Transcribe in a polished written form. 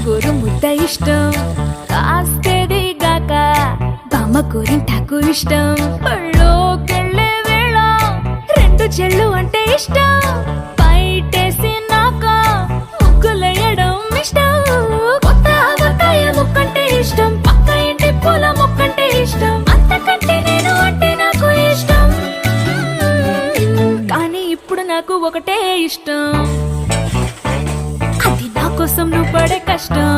గోరు ముద్ద ఇష్టం, కాస్తేది గాక బామ్మ గోరింటాకు ఇష్టం. పళ్ళోకెళ్ళే వేళ రెండు చెళ్ళు అంటే ఇష్టం, బయటేసి నాక ముగ్గులేయడం ఇష్టం. కొత్త ఆవకాయ ముక్కంటే ఇష్టం, పక్క ఇంటి పూల మొక్కంటే ఇష్టం, అంతకంటే నేను అంటే నాకు ఇష్టం. కానీ ఇప్పుడు నాకు ఒకటే ఇష్టం, అది నా కోసం నువ్వు పడే కష్టం.